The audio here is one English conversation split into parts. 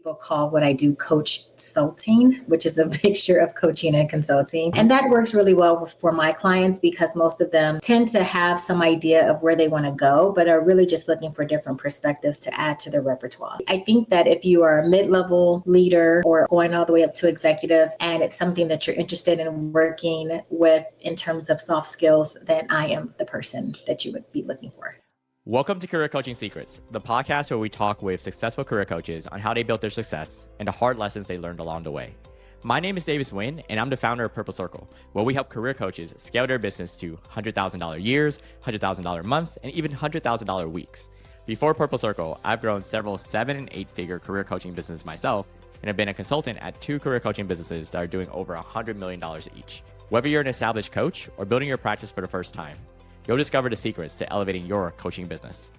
people call what I do coach consulting, which is a mixture of coaching and consulting. And that works really well for my clients because most of them tend to have some idea of where they want to go, but are really just looking for different perspectives to add to their repertoire. I think that if you are a mid-level leader or going all the way up to executive, and it's something that you're interested in working with in terms of soft skills, then I am the person that you would be looking for. Welcome to Career Coaching Secrets, the podcast where we talk with successful career coaches on how they built their success and the hard lessons they learned along the way. My name is Davis Nguyen, and I'm the founder of Purple Circle, where we help career coaches scale their business to $100,000 years, $100,000 months, and even $100,000 weeks. Before Purple Circle, I've grown several 7- and 8-figure career coaching businesses myself, and have been a consultant at 2 career coaching businesses that are doing over $100 million each. Whether you're an established coach or building your practice for the first time, you'll discover the secrets to elevating your coaching business.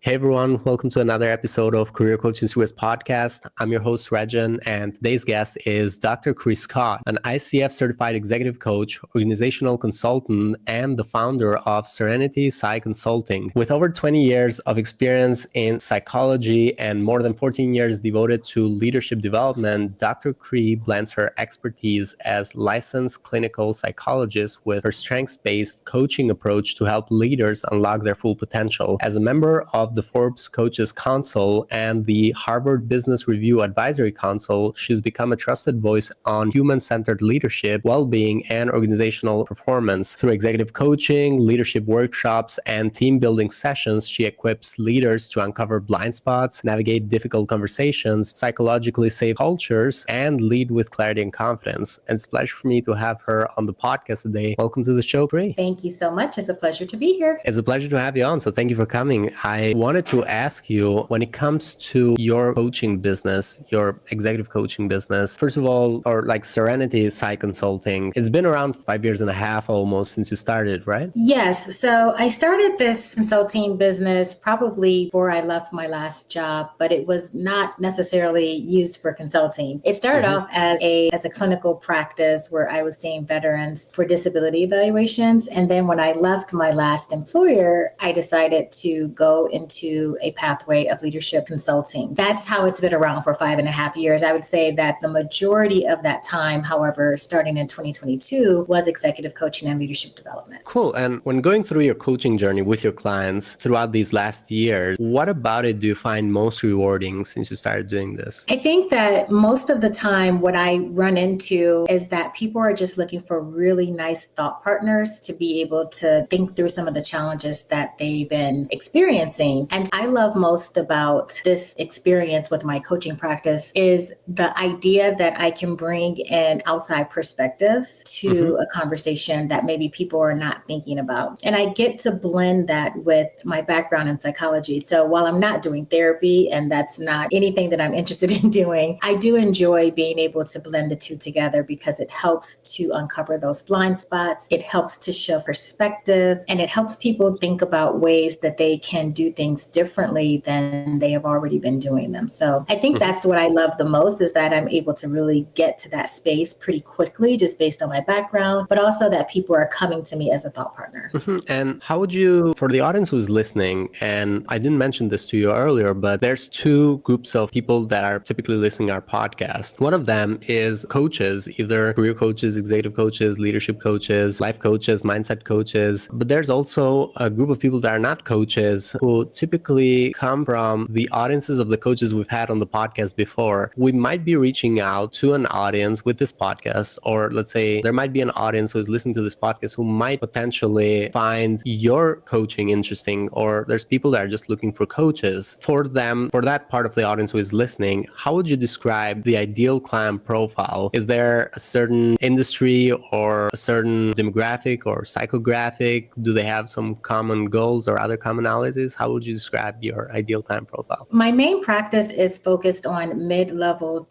Hey everyone, welcome to another episode of Career Coaching Secrets podcast. I'm your host, Regin, and today's guest is Dr. Cree Scott, an ICF certified executive coach, organizational consultant, and the founder of Serenity Psy Consulting. With over 20 years of experience in psychology and more than 14 years devoted to leadership development, Dr. Cree blends her expertise as licensed clinical psychologist with her strengths-based coaching approach to help leaders unlock their full potential. As a member of the Forbes Coaches Council and the Harvard Business Review Advisory Council, she's become a trusted voice on human-centered leadership, well-being, and organizational performance. Through executive coaching, leadership workshops, and team-building sessions, she equips leaders to uncover blind spots, navigate difficult conversations, psychologically save cultures, and lead with clarity and confidence. And it's a pleasure for me to have her on the podcast today. Welcome to the show, Cree. Thank you so much. It's a pleasure to be here. It's a pleasure to have you on, so thank you for coming. I wanted to ask you, when it comes to your coaching business, your executive coaching business, first of all, or like Serenity Psy Consulting, it's been around 5 years and a half almost since you started, right? Yes. So I started this consulting business probably before I left my last job, but it was not necessarily used for consulting. It started off as a clinical practice where I was seeing veterans for disability evaluations. And then when I left my last employer, I decided to go into a pathway of leadership consulting. That's how it's been around for 5.5 years. I would say that the majority of that time, however, starting in 2022, was executive coaching and leadership development. Cool. And when going through your coaching journey with your clients throughout these last years, what about it do you find most rewarding since you started doing this? I think that most of the time what I run into is that people are just looking for really nice thought partners to be able to think through some of the challenges that they've been experiencing. And I love most about this experience with my coaching practice is the idea that I can bring in outside perspectives to a conversation that maybe people are not thinking about. And I get to blend that with my background in psychology. So while I'm not doing therapy, and that's not anything that I'm interested in doing, I do enjoy being able to blend the two together because it helps to uncover those blind spots. It helps to show perspective, and it helps people think about ways that they can do things differently than they have already been doing them. So I think that's what I love the most, is that I'm able to really get to that space pretty quickly just based on my background, but also that people are coming to me as a thought partner. And how would you, for the audience who's listening, and I didn't mention this to you earlier, but there's 2 groups of people that are typically listening to our podcast. One of them is coaches, either career coaches, executive coaches, leadership coaches, life coaches, mindset coaches. But there's also a group of people that are not coaches who typically come from the audiences of the coaches we've had on the podcast before. We might be reaching out to an audience with this podcast, or let's say there might be an audience who is listening to this podcast who might potentially find your coaching interesting, or there's people that are just looking for coaches. For them, for that part of the audience who is listening, how would you describe the ideal client profile? Is there a certain industry or a certain demographic or psychographic? Do they have some common goals or other commonalities? How would you describe your ideal client profile? My main practice is focused on mid-level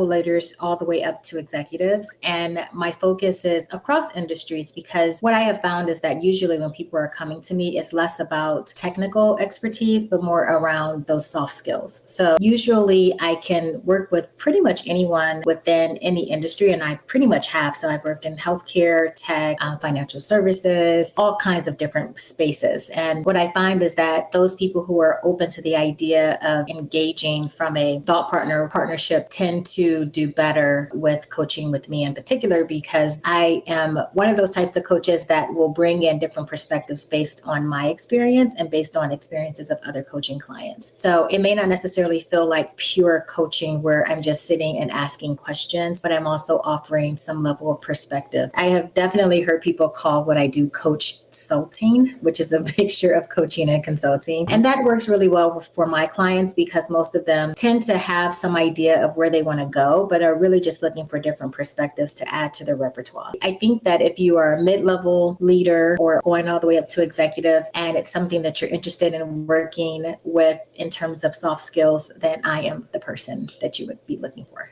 leaders all the way up to executives. And my focus is across industries, because what I have found is that usually when people are coming to me, it's less about technical expertise, but more around those soft skills. So usually I can work with pretty much anyone within any industry, and I pretty much have. So I've worked in healthcare, tech, financial services, all kinds of different spaces. And what I find is that that those people who are open to the idea of engaging from a thought partnership tend to do better with coaching with me in particular, because I am one of those types of coaches that will bring in different perspectives based on my experience and based on experiences of other coaching clients. So it may not necessarily feel like pure coaching where I'm just sitting and asking questions, but I'm also offering some level of perspective. I have definitely heard people call what I do coach consulting, which is a mixture of coaching and consulting. And that works really well for my clients because most of them tend to have some idea of where they want to go, but are really just looking for different perspectives to add to their repertoire. I think that if you are a mid-level leader or going all the way up to executive, and it's something that you're interested in working with in terms of soft skills, then I am the person that you would be looking for.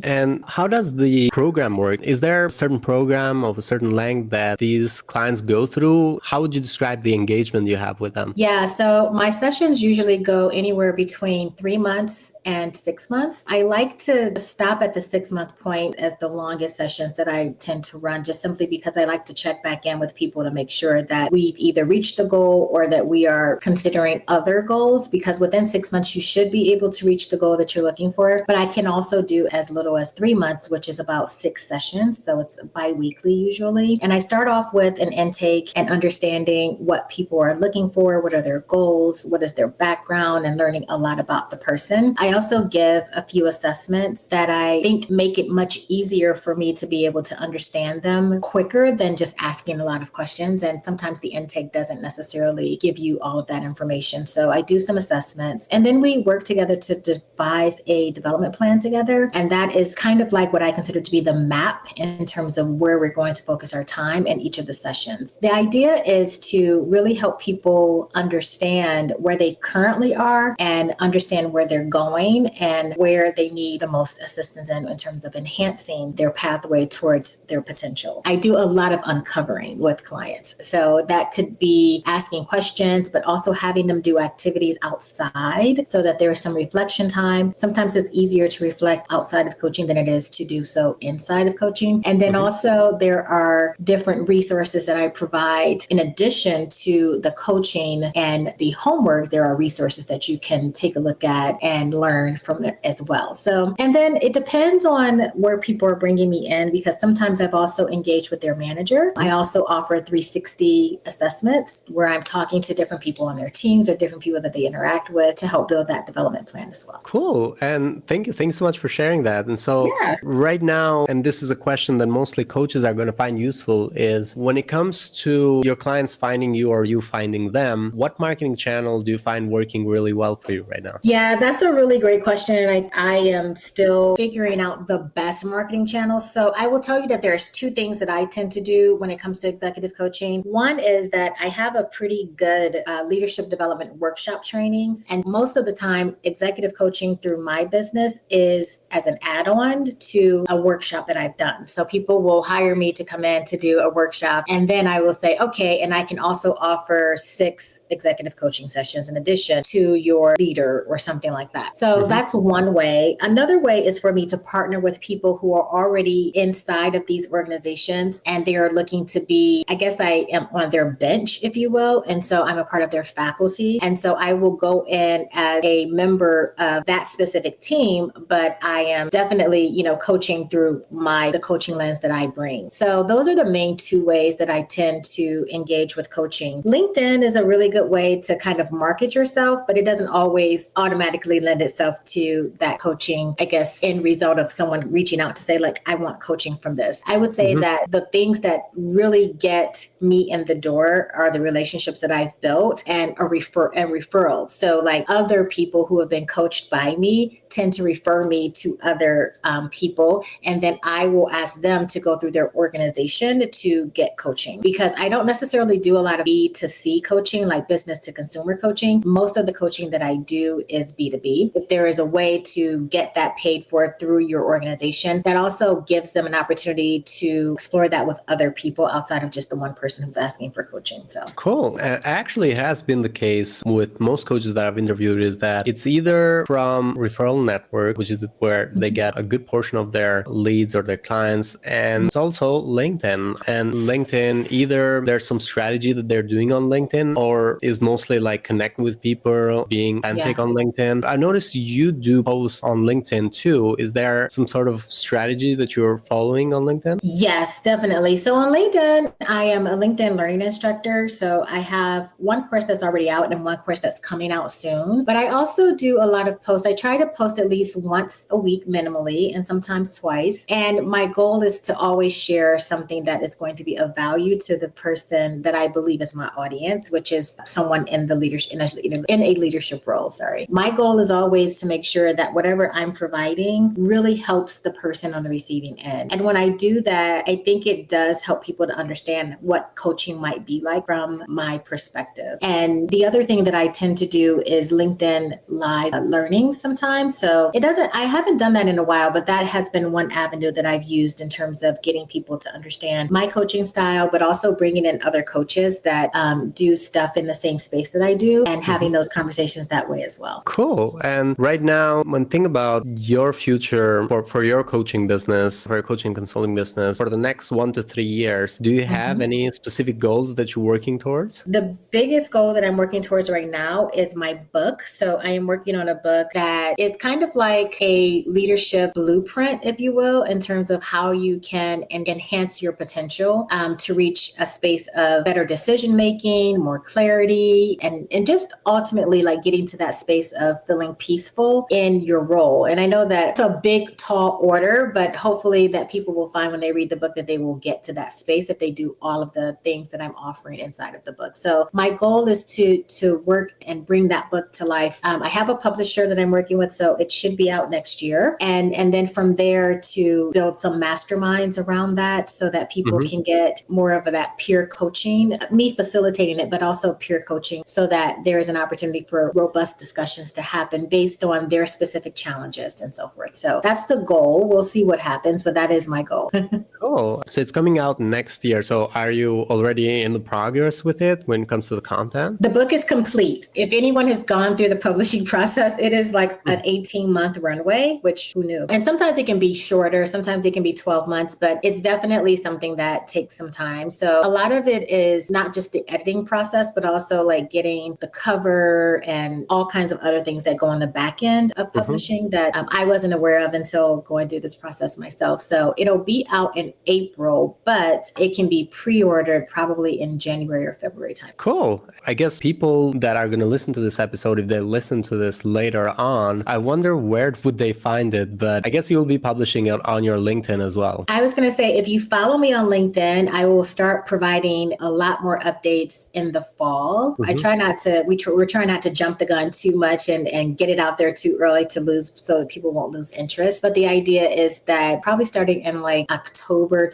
And how does the program work? Is there a certain program of a certain length that these clients go through? How would you describe the engagement you have with them? Yeah, so my sessions usually go anywhere between 3 months and 6 months. I like to stop at the 6-month point as the longest sessions that I tend to run, just simply because I like to check back in with people to make sure that we've either reached the goal or that we are considering other goals, because within 6 months, you should be able to reach the goal that you're looking for. But I can also do as little as 3 months, which is about 6 sessions. So it's bi-weekly usually. And I start off with an intake and understanding what people are looking for, what are their goals, what is their background, and learning a lot about the person. I also give a few assessments that I think make it much easier for me to be able to understand them quicker than just asking a lot of questions. And sometimes the intake doesn't necessarily give you all of that information. So I do some assessments, and then we work together to devise a development plan together. And that is kind of like what I consider to be the map in terms of where we're going to focus our time in each of the sessions. The idea is to really help people understand where they currently are and understand where they're going and where they need the most assistance in terms of enhancing their pathway towards their potential. I do a lot of uncovering with clients. So that could be asking questions, but also having them do activities outside so that there is some reflection time. Sometimes it's easier to reflect outside of coaching than it is to do so inside of coaching. And then also there are different resources that I provide in addition to the coaching and the homework. There are resources that you can take a look at and learn from it as well. So, and then it depends on where people are bringing me in, because sometimes I've also engaged with their manager. I also offer 360 assessments where I'm talking to different people on their teams or different people that they interact with to help build that development plan as well. Cool. And thank you. Thanks so much for sharing that. And so right now, and this is a question that mostly coaches are going to find useful, is when it comes to your clients finding you or you finding them, what marketing channel do you find working really well for you right now? Yeah, that's a really great question. And I am still figuring out the best marketing channels. So I will tell you that there's 2 things that I tend to do when it comes to executive coaching. One is that I have a pretty good leadership development workshop trainings. And most of the time, executive coaching through my business is as an add-on to a workshop that I've done. So people will hire me to come in to do a workshop. And then I will say, okay, and I can also offer 6 executive coaching sessions in addition to your leader or something like that. So that's one way. Another way is for me to partner with people who are already inside of these organizations and they are looking to be, I guess I am on their bench, if you will. And so I'm a part of their faculty. And so I will go in as a member of that specific team, but I am definitely, coaching through the coaching lens that I bring. So those are the main 2 ways that I tend to engage with coaching. LinkedIn is a really good way to kind of market yourself, but it doesn't always automatically lend itself to that coaching, I guess, end result of someone reaching out to say, like, I want coaching from this. I would say that the things that really get me in the door are the relationships that I've built and referrals. So like other people who have been coached by me tend to refer me to other people. And then I will ask them to go through their organization to get coaching, because I don't necessarily do a lot of B2C coaching, like business to consumer coaching. Most of the coaching that I do is B2B. If there is a way to get that paid for through your organization, that also gives them an opportunity to explore that with other people outside of just the one person who's asking for coaching. So cool. Actually, it has been the case with most coaches that I've interviewed is that it's either from referral network, which is where they get a good portion of their leads or their clients, and it's also LinkedIn. And LinkedIn, either there some strategy that they're doing on LinkedIn, or is mostly like connecting with people, being authentic on LinkedIn? I noticed you do post on LinkedIn too. Is there some sort of strategy that you're following on LinkedIn? Yes, definitely. So on LinkedIn, I am a LinkedIn learning instructor. So I have one course that's already out and one course that's coming out soon. But I also do a lot of posts. I try to post at least once a week minimally and sometimes twice. And my goal is to always share something that is going to be of value to the person that I believe is my audience, which is someone in the leadership in a leadership role. Sorry. My goal is always to make sure that whatever I'm providing really helps the person on the receiving end. And when I do that, I think it does help people to understand what coaching might be like from my perspective. And the other thing that I tend to do is LinkedIn live learning sometimes. So I haven't done that in a while, but that has been one avenue that I've used in terms of getting people to understand my coaching style, but also bringing in other coaches that do stuff in the same space that I do and having those conversations that way as well. Cool. And right now, when think about your future for your coaching business, for your coaching consulting business, for the next 1 to 3 years, do you have any specific goals that you're working towards? The biggest goal that I'm working towards right now is my book. So I am working on a book that is kind of like a leadership blueprint, if you will, in terms of how you can enhance your potential to reach a space of better decision making, more clarity, and just ultimately like getting to that space of feeling peaceful in your role. And I know that it's a big, tall order, but hopefully that people will find when they read the book that they will get to that space if they do all of the things that I'm offering inside of the book. So my goal is to work and bring that book to life. I have a publisher that I'm working with, so it should be out next year. And then from there to build some masterminds around that so that people can get more of that peer coaching, me facilitating it, but also peer coaching so that there is an opportunity for robust discussions to happen based on their specific challenges and so forth. So that's the goal. We'll see what happens, but that is my goal. Cool. So it's coming out next year. So are you already in the progress with it when it comes to the content? The book is complete. If anyone has gone through the publishing process, it is like an 18-month runway, which who knew? And sometimes it can be shorter. Sometimes it can be 12 months, but it's definitely something that takes some time. So a lot of it is not just the editing process, but also like getting the cover and all kinds of other things that go on the back end of publishing that I wasn't aware of until going through this process myself. So it'll be out in April, but it can be pre-ordered probably in January or February time. Cool. I guess people that are going to listen to this episode, if they listen to this later on, I wonder where would they find it, but I guess you'll be publishing it on your LinkedIn as well. I was going to say, if you follow me on LinkedIn, I will start providing a lot more updates in the fall. I try not to, we're trying not to jump the gun too much and get it out there too early to lose, so that people won't lose interest. But the idea is that probably starting in like October,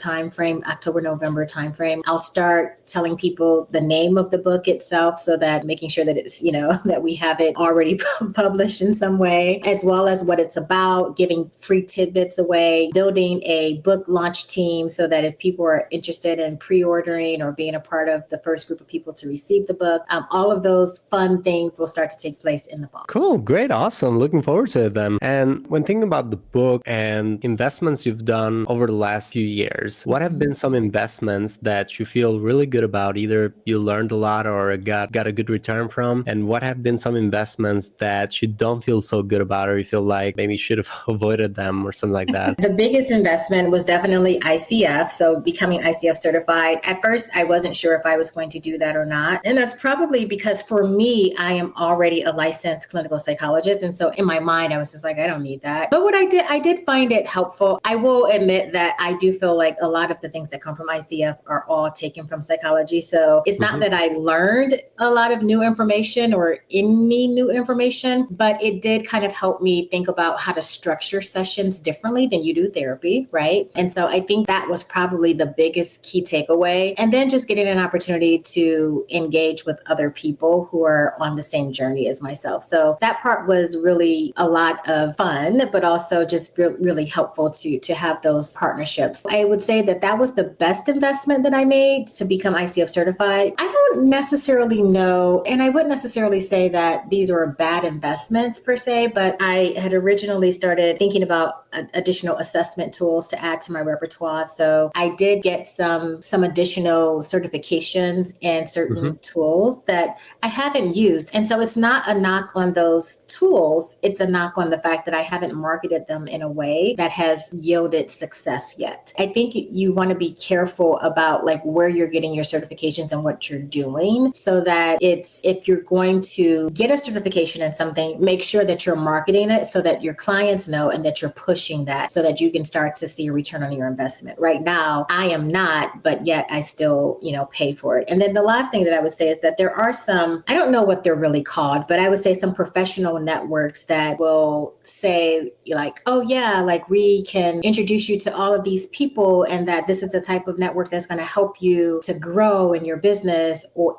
November timeframe, I'll start telling people the name of the book itself, so that making sure that it's, that we have it already published in some way, as well as what it's about, giving free tidbits away, building a book launch team so that if people are interested in pre-ordering or being a part of the first group of people to receive the book, all of those fun things will start to take place in the fall. Cool. Great. Awesome. Looking forward to it then. And when thinking about the book and investments you've done over the last few years, what have been some investments that you feel really good about? Either you learned a lot or got a good return from, and what have been some investments that you don't feel so good about, or you feel like maybe you should have avoided them or something like that? The biggest investment was definitely ICF. So becoming ICF certified. At first, I wasn't sure if I was going to do that or not. And that's probably because for me, I am already a licensed clinical psychologist. And so in my mind, I was just like, I don't need that. But what I did find it helpful. I will admit that I do feel like a lot of the things that come from ICF are all taken from psychology. So it's not that I learned a lot of new information or any new information, but it did kind of help me think about how to structure sessions differently than you do therapy, right? And so I think that was probably the biggest key takeaway. And then just getting an opportunity to engage with other people who are on the same journey as myself. So that part was really a lot of fun, but also just really helpful to have those partnerships. I would say that was the best investment that I made to become ICF certified. I don't necessarily know, and I wouldn't necessarily say that these were bad investments per se, but I had originally started thinking about additional assessment tools to add to my repertoire. So I did get some additional those certifications and certain tools that I haven't used. And so it's not a knock on those tools. It's a knock on the fact that I haven't marketed them in a way that has yielded success yet. I think you want to be careful about like where you're getting your certifications and what you're doing, so that if you're going to get a certification in something, make sure that you're marketing it so that your clients know and that you're pushing that so that you can start to see a return on your investment. Right now, I am not, but yet I still, pay for it. And then the last thing that I would say is that there are some, I don't know what they're really called, but I would say some professional networks that will say like, oh yeah, like we can introduce you to all of these people and that this is a type of network that's going to help you to grow in your business or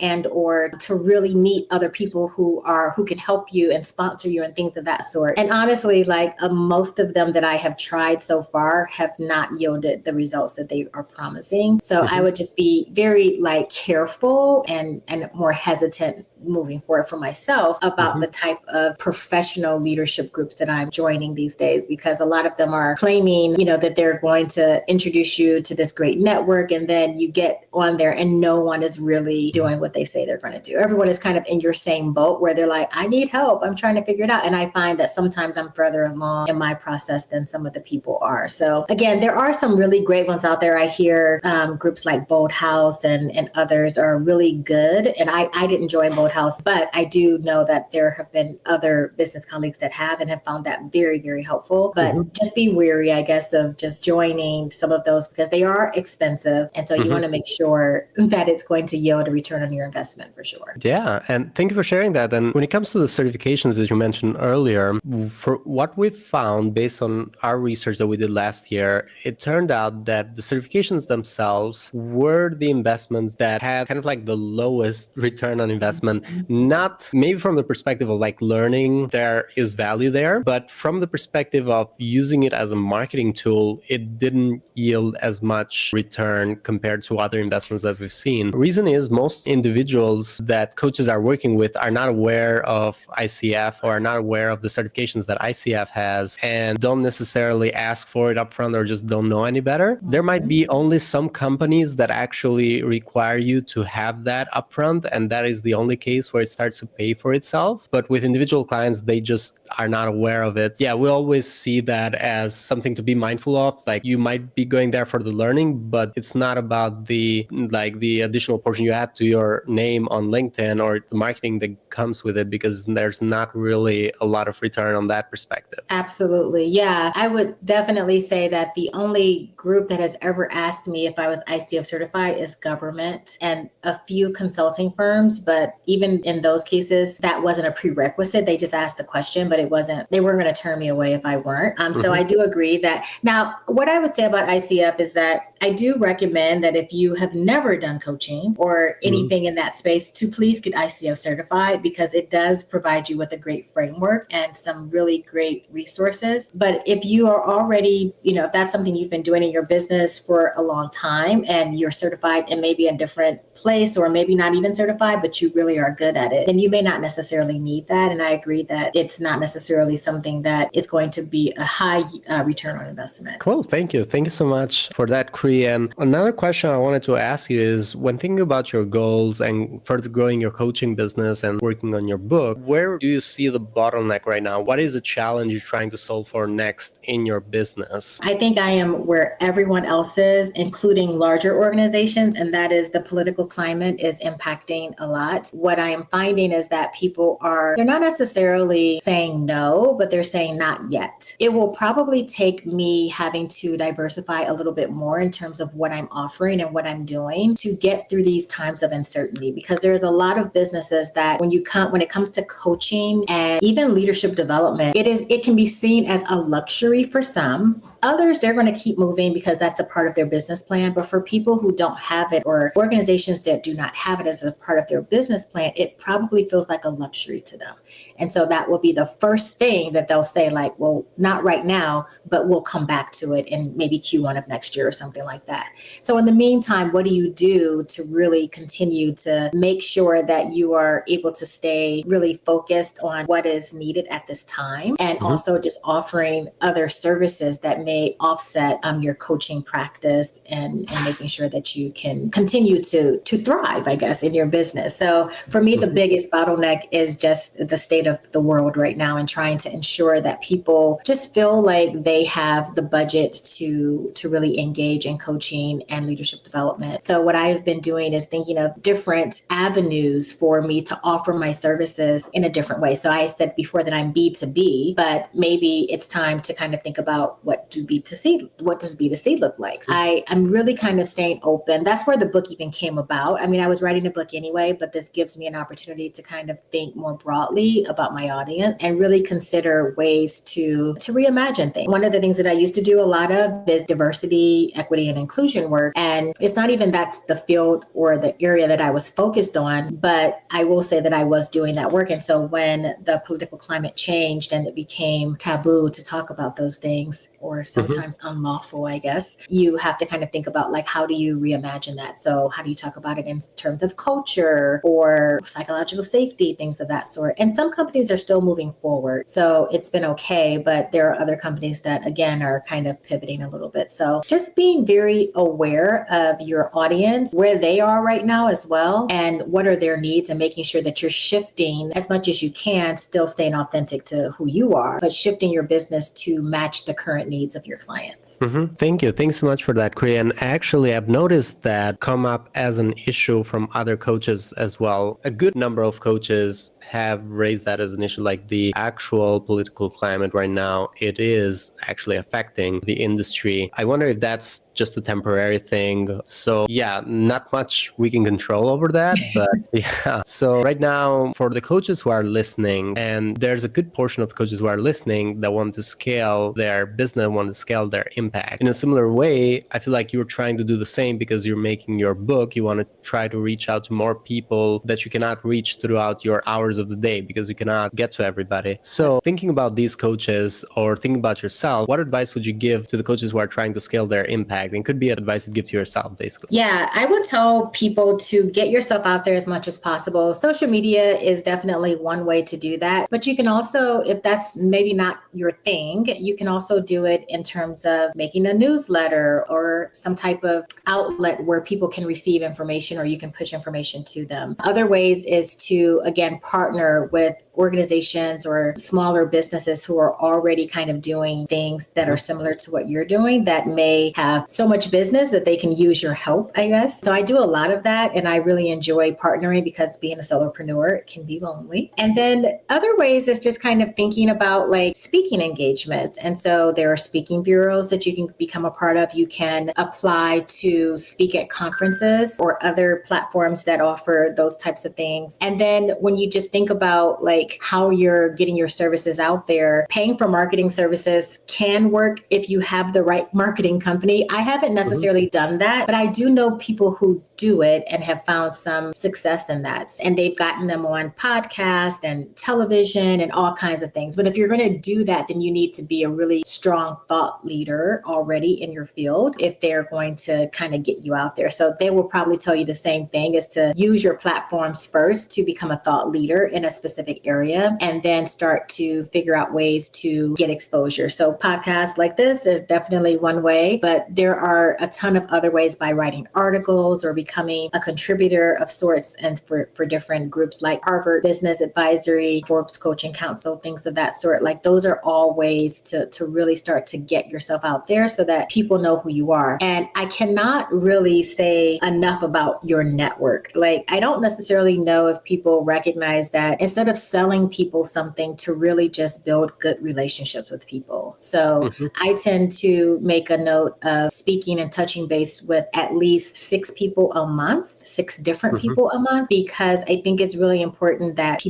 to really meet other people who can help you and sponsor you and things of that sort. And honestly, like most of them that I have tried so far have not yielded the results that they are promising. So I would just be very like careful and more hesitant moving forward for myself about the type of professional leadership groups that I'm joining these days, because a lot of them are claiming, that they're going to introduce you to this great network, and then you get on there and no one is really doing what they say they're going to do. Everyone is kind of in your same boat where they're like, I need help. I'm trying to figure it out. And I find that sometimes I'm further along in my process than some of the people are. So again, there are some really great ones out there. I hear groups like Bold House and others are really good. And I didn't join Bold House, but I do know that there have been other business colleagues that have and have found that very, very helpful. But just be wary, I guess, of just joining some of those because they are expensive. And so you want to make sure that it's going to yield a return on your investment for sure. Yeah. And thank you for sharing that. And when it comes to the certifications that you mentioned earlier, for what we've found based on our research that we did last year, it turned out that the certifications themselves were the investments that had kind of like the lowest return on investment, not maybe from the perspective of like learning, there is value there, but from the perspective of using it as a marketing tool, it didn't yield as much return compared to other investments that we've seen. The reason is most individuals that coaches are working with are not aware of ICF or are not aware of the certifications that ICF has and don't necessarily ask for it upfront or just don't know any better. There might be only some companies that actually require you to have that upfront, and that is the only case where it starts to pay for itself. But with individual clients, they just are not aware of it. Yeah, we always see that as something to be mindful of. Like you might be going there for the learning, but it's not about the additional portion you add to your name on LinkedIn or the marketing that comes with it, because there's not really a lot of return on that perspective. Absolutely. Yeah. I would definitely say that the only group that has ever asked me if I was ICF certified is government and a few consulting firms. But even in those cases, that wasn't a prerequisite. They just asked the question, but they weren't going to turn me away if I weren't. So I do agree that now what I would say about ICF is that I do recommend that if you have never done coaching or anything in that space, to please get ICF certified, because it does provide you with a great framework and some really great resources. But if you are already, if that's something you've been doing in your business for a long time and you're certified in maybe a different place or maybe not even certified, but you really are good at it, then you may not necessarily need that. And I agree that it's not necessarily something that is going to be a high return on investment. Cool. Thank you. Thank you so much for that, Cree. And another question I wanted to ask you is, when thinking about your goals and further growing your coaching business and working on your book, where do you see the bottleneck right now? What is the challenge you're trying to solve for next in your business? I think I am where everyone else is, including larger organizations, and that is the political climate is impacting a lot. What I am finding is that they're not necessarily saying no, but they're saying not yet. It will probably take me having to diversify a little bit more in terms of what I'm offering and what I'm doing to get through these times of uncertainty, because there's a lot of businesses that when it comes to coaching and even leadership development, it can be seen as a luxury for some. Others, they're going to keep moving because that's a part of their business plan. But for people who don't have it, or organizations that do not have it as a part of their business plan, it probably feels like a luxury to them. And so that will be the first thing that they'll say, like, well, not right now, but we'll come back to it in maybe Q1 of next year or something like that. So in the meantime, what do you do to really continue to make sure that you are able to stay really focused on what is needed at this time, and also just offering other services that may may offset your coaching practice and making sure that you can continue to thrive, I guess, in your business. So for me, the biggest bottleneck is just the state of the world right now and trying to ensure that people just feel like they have the budget to really engage in coaching and leadership development. So what I've been doing is thinking of different avenues for me to offer my services in a different way. So I said before that I'm B2B, but maybe it's time to kind of think about what does B2C look like? I'm really kind of staying open. That's where the book even came about. I mean, I was writing a book anyway, but this gives me an opportunity to kind of think more broadly about my audience and really consider ways to reimagine things. One of the things that I used to do a lot of is diversity, equity, and inclusion work. And it's not even that's the field or the area that I was focused on, but I will say that I was doing that work. And so when the political climate changed and it became taboo to talk about those things, or sometimes unlawful, I guess, you have to kind of think about like, how do you reimagine that? So how do you talk about it in terms of culture or psychological safety, things of that sort? And some companies are still moving forward. So it's been okay, but there are other companies that, again, are kind of pivoting a little bit. So just being very aware of your audience, where they are right now as well, and what are their needs, and making sure that you're shifting as much as you can, still staying authentic to who you are, but shifting your business to match the current needs of your clients. Thank you. Thanks so much for that, Cree. And actually, I've noticed that come up as an issue from other coaches as well. A good number of coaches have raised that as an issue, like the actual political climate right now, it is actually affecting the industry. I wonder if that's just a temporary thing. So yeah, not much we can control over that, but yeah. So right now, for the coaches who are listening, and there's a good portion of the coaches who are listening that want to scale their business, want to scale their impact. In a similar way, I feel like you're trying to do the same because you're making your book. You want to try to reach out to more people that you cannot reach throughout your hours of the day because you cannot get to everybody. So thinking about these coaches or thinking about yourself, what advice would you give to the coaches who are trying to scale their impact? And could be advice you'd give to yourself, basically. Yeah, I would tell people to get yourself out there as much as possible. Social media is definitely one way to do that. But you can also, if that's maybe not your thing, you can also do it in terms of making a newsletter or some type of outlet where people can receive information or you can push information to them. Other ways is to, again, partner with organizations or smaller businesses who are already kind of doing things that are similar to what you're doing that may have so much business that they can use your help, I guess. So I do a lot of that and I really enjoy partnering because being a solopreneur can be lonely. And then other ways is just kind of thinking about like speaking engagements. And so there are speaking bureaus that you can become a part of. You can apply to speak at conferences or other platforms that offer those types of things. And then when you just think about like how you're getting your services out there, paying for marketing services can work if you have the right marketing company. I haven't necessarily done that, but I do know people who do it and have found some success in that. And they've gotten them on podcasts and television and all kinds of things. But if you're going to do that, then you need to be a really strong thought leader already in your field if they're going to kind of get you out there. So they will probably tell you the same thing, is to use your platforms first to become a thought leader in a specific area and then start to figure out ways to get exposure. So podcasts like this is definitely one way, but there are a ton of other ways by writing articles or becoming a contributor of sorts, and for different groups like Harvard Business Advisory, Forbes Coaching Council, things of that sort. Like those are all ways to really start to get yourself out there so that people know who you are. And I cannot really say enough about your network. Like I don't necessarily know if people recognize that instead of selling people something, to really just build good relationships with people. So I tend to make a note of speaking and touching base with at least 6 people a month, 6 different people a month, because I think it's really important that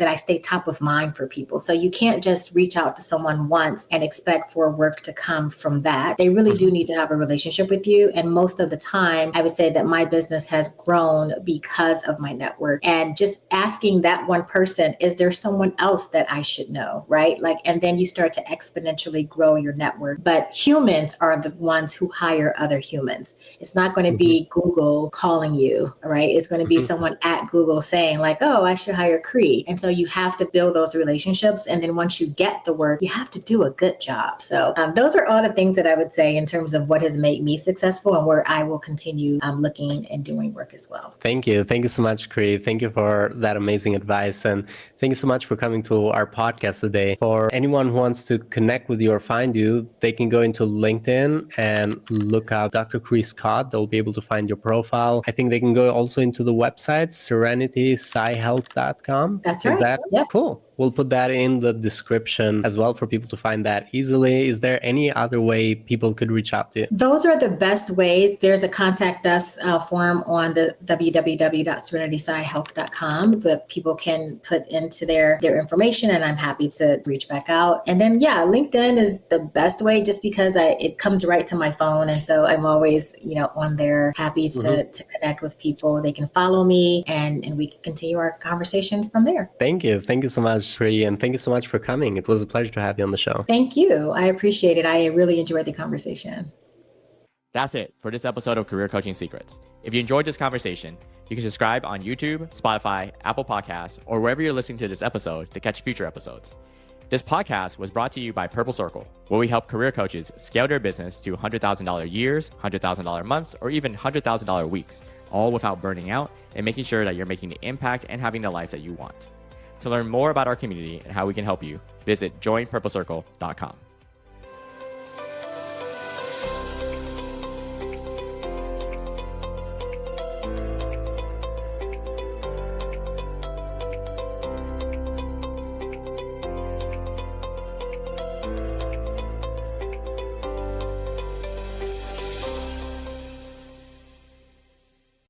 I stay top of mind for people. So you can't just reach out to someone once and expect for work to come from that. They really do need to have a relationship with you. And most of the time, I would say that my business has grown because of my network. And just asking that one person, is there someone else that I should know, right? Like, and then you start to exponentially grow your network. But humans are the ones who hire other humans. It's not going to be Google calling you, right? It's going to be someone at Google saying like, oh, I should hire Cree. And so you have to build those relationships. And then once you get the work, you have to do a good job. So those are all the things that I would say in terms of what has made me successful and where I will continue looking and doing work as well. Thank you. Thank you so much, Cree. Thank you for that amazing advice. And thank you so much for coming to our podcast today. For anyone who wants to connect with you or find you, they can go into LinkedIn and look up Dr. Cree Scott. They'll be able to find your profile. I think they can go also into the website, serenityscihealth.com. That's right. Is that Yep. cool? We'll put that in the description as well for people to find that easily. Is there any other way people could reach out to you? Those are the best ways. There's a contact us form on the www.serenityscihealth.com that people can put into their information, and I'm happy to reach back out. And then, LinkedIn is the best way just because it comes right to my phone. And so I'm always, on there, happy to connect with people. They can follow me and we can continue our conversation from there. Thank you. Thank you so much, Cree, and thank you so much for coming. It was a pleasure to have you on the show. Thank you. I appreciate it. I really enjoyed the conversation. That's it for this episode of Career Coaching Secrets. If you enjoyed this conversation, you can subscribe on YouTube, Spotify, Apple Podcasts, or wherever you're listening to this episode to catch future episodes. This podcast was brought to you by Purple Circle, where we help career coaches scale their business to $100,000 years, $100,000 months, or even $100,000 weeks, all without burning out and making sure that you're making the impact and having the life that you want. To learn more about our community and how we can help you, visit joinpurplecircle.com.